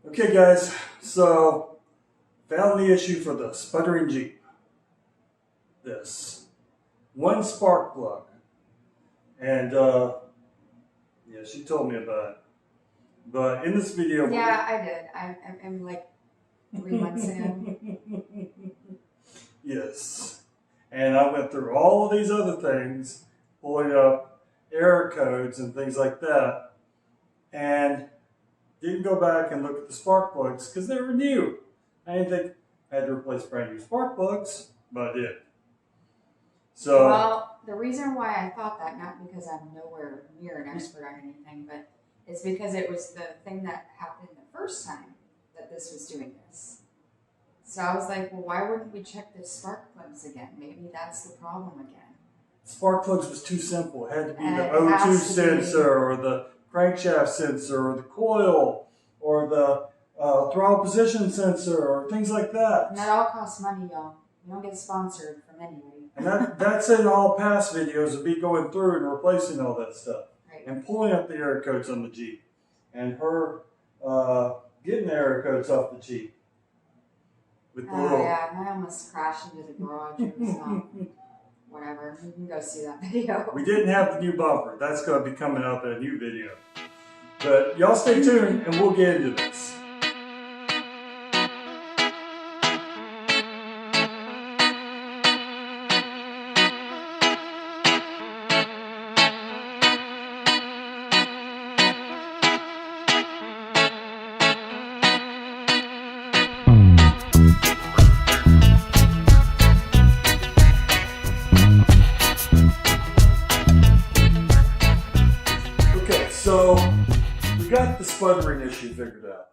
Okay guys, so found the issue for the sputtering Jeep. This one spark plug. And yeah, she told me about it. But in this video... Yeah, I did. I'm like 3 months in. Yes. And I went through all of these other things, pulling up error codes and things like that. And didn't go back and look at the spark plugs because they were new. I didn't think I had to replace brand new spark plugs, but I did. So, well, the reason why I thought that, not because I'm nowhere near an expert on anything, but it's because it was the thing that happened the first time that this was doing this. So I was like, well, why wouldn't we check the spark plugs again? Maybe that's the problem again. Spark plugs was too simple. It had to be the O2 sensor or the crankshaft sensor or the coil or the throttle position sensor or things like that. And that all costs money, y'all. You don't get sponsored from anybody. And that's in all past videos of me going through and replacing all that stuff. Right. And pulling up the error codes on the Jeep. And her getting the error codes off the Jeep. With the little... yeah, and I almost crashed into the garage. It was whatever. You can go see that video. We didn't have the new bumper. That's going to be coming up in a new video. But y'all stay tuned and we'll get into this. So, we got the sputtering issue figured out,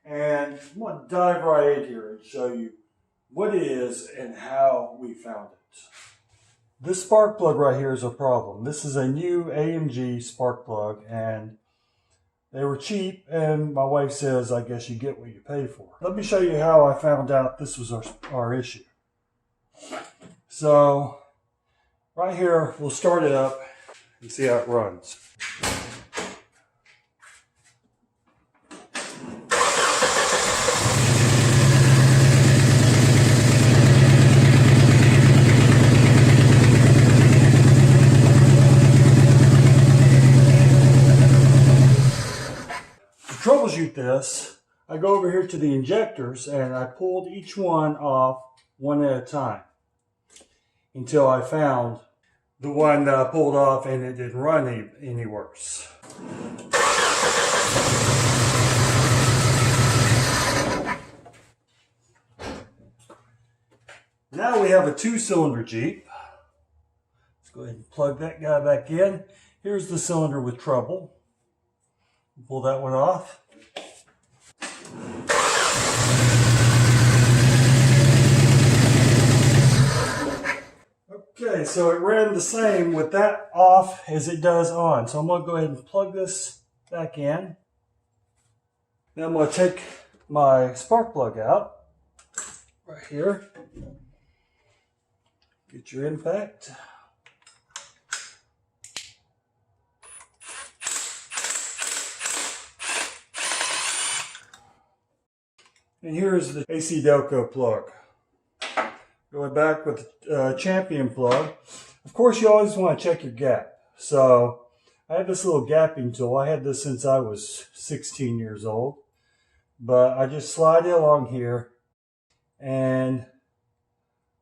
and I want to dive right in here and show you what it is and how we found it. This spark plug right here is a problem. This is a new AMG spark plug, and they were cheap, and my wife says, I guess you get what you pay for. Let me show you how I found out this was our issue. So, right here, we'll start it up and see how it runs. Troubleshoot this, I go over here to the injectors and I pulled each one off one at a time until I found the one that I pulled off and it didn't run any worse. Now we have a 2-cylinder Jeep. Let's go ahead and plug that guy back in. Here's the cylinder with trouble. Pull that one off. Okay, so it ran the same with that off as it does on. So I'm going to go ahead and plug this back in. Then I'm going to take my spark plug out right here. Get your impact. And here's the AC Delco plug. Going back with the Champion plug. Of course, you always want to check your gap. So I have this little gapping tool. I had this since I was 16 years old. But I just slide it along here. And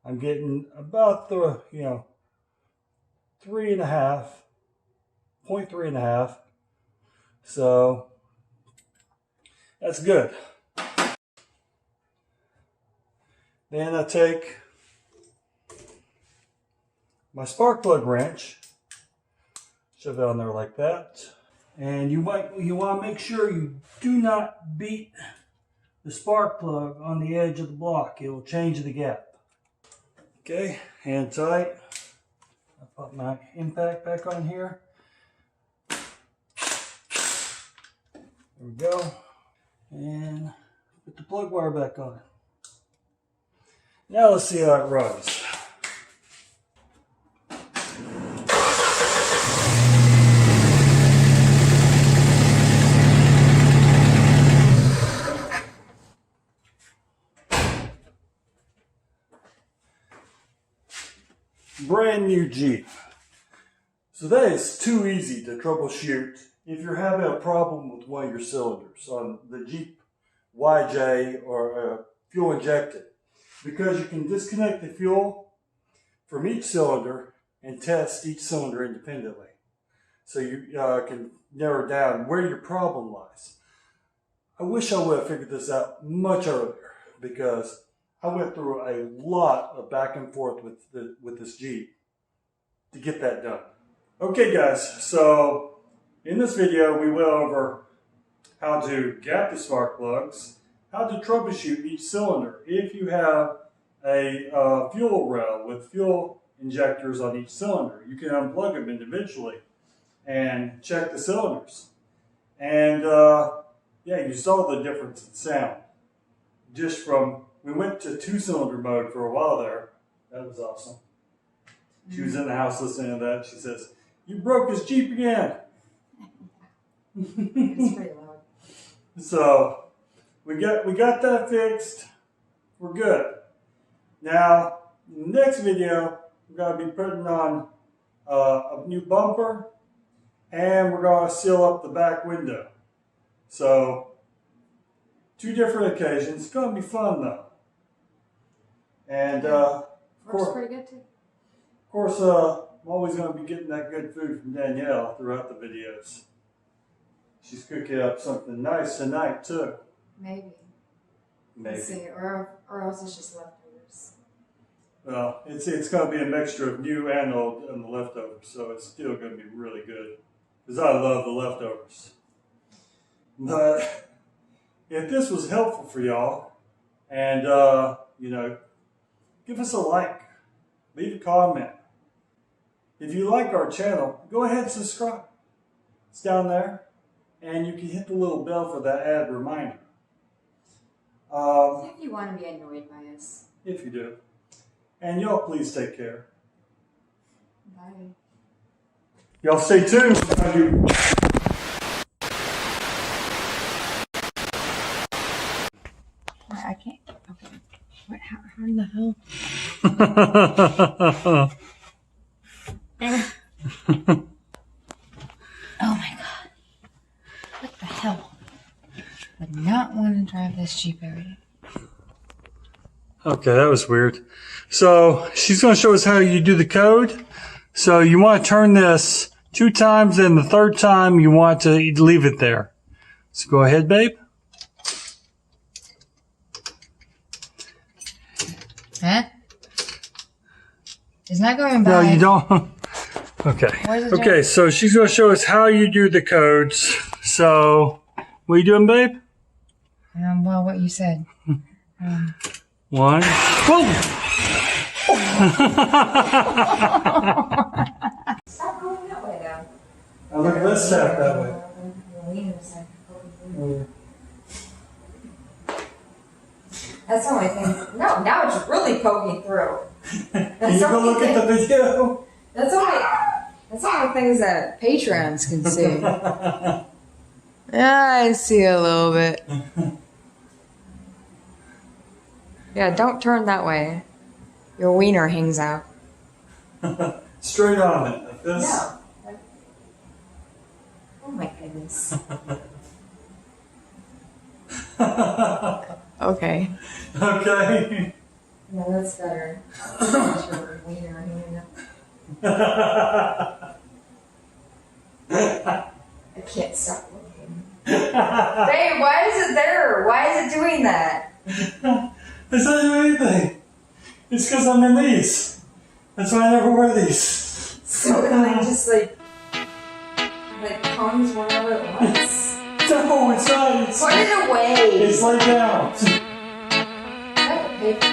I'm getting about the, 0.3.5. So that's good. Then I take my spark plug wrench, shove it on there like that, and you want to make sure you do not beat the spark plug on the edge of the block. It will change the gap. Okay, hand tight. I put my impact back on here. There we go, and put the plug wire back on. Now let's see how it runs. brand new Jeep. So that is too easy to troubleshoot if you're having a problem with one of your cylinders on the Jeep YJ or fuel injected, because you can disconnect the fuel from each cylinder and test each cylinder independently. So you can narrow down where your problem lies. I wish I would have figured this out much earlier, because I went through a lot of back and forth with this Jeep to get that done. Okay guys, so in this video we went over how to gap the spark plugs, how to troubleshoot each cylinder if you have a fuel rail with fuel injectors on each cylinder. You can unplug them individually and check the cylinders. And yeah, you saw the difference in sound. Just from, we went to 2-cylinder mode for a while there. That was awesome. She was in the house listening to that. She says, "You broke his Jeep again." It's pretty loud. So we got that fixed. We're good. Now, in the next video, we're going to be putting on a new bumper, and we're going to seal up the back window. So, 2 different occasions. It's going to be fun though. And Works pretty good too. Of course, I'm always going to be getting that good food from Danielle throughout the videos. She's cooking up something nice tonight too. Maybe. Maybe. Let's see, or else it's just leftovers. Well, it's going to be a mixture of new and old and the leftovers, so it's still going to be really good. Because I love the leftovers. But if this was helpful for y'all, and you know, give us a like, leave a comment. If you like our channel, go ahead and subscribe. It's down there, and you can hit the little bell for that ad reminder. If you want to be annoyed by us. If you do. And y'all please take care. Bye. Y'all stay tuned. I can't. Okay. What? How in the hell? Oh my god. What the hell? Would not want to drive this Jeep area. Okay, that was weird. So she's going to show us how you do the code. So you want to turn this 2 times, and the 3rd time you want to leave it there. So go ahead, babe. Huh? It's not going by. No, you don't. Okay. Okay, so she's going to show us how you do the codes. So, what are you doing, babe? Well, what you said. 1. Whoa! Stop going that way, though. Look, let's step that way. That's the only thing. No, now it's really poking through. Can you go look at the video? That's only things that patrons can see. Yeah, I see a little bit. Yeah, don't turn that way. Your wiener hangs out. Straight on it, like this? No. Oh my goodness. Okay. Okay. Yeah, that's better. Your wiener hanging out. I can't stop looking. Babe, why is it there? Why is it doing that? It's not doing anything. It's because I'm in these. That's why I never wear these. So it like just like comes whenever it wants. No, it's not. Put it away. It's laid down. I have to pay for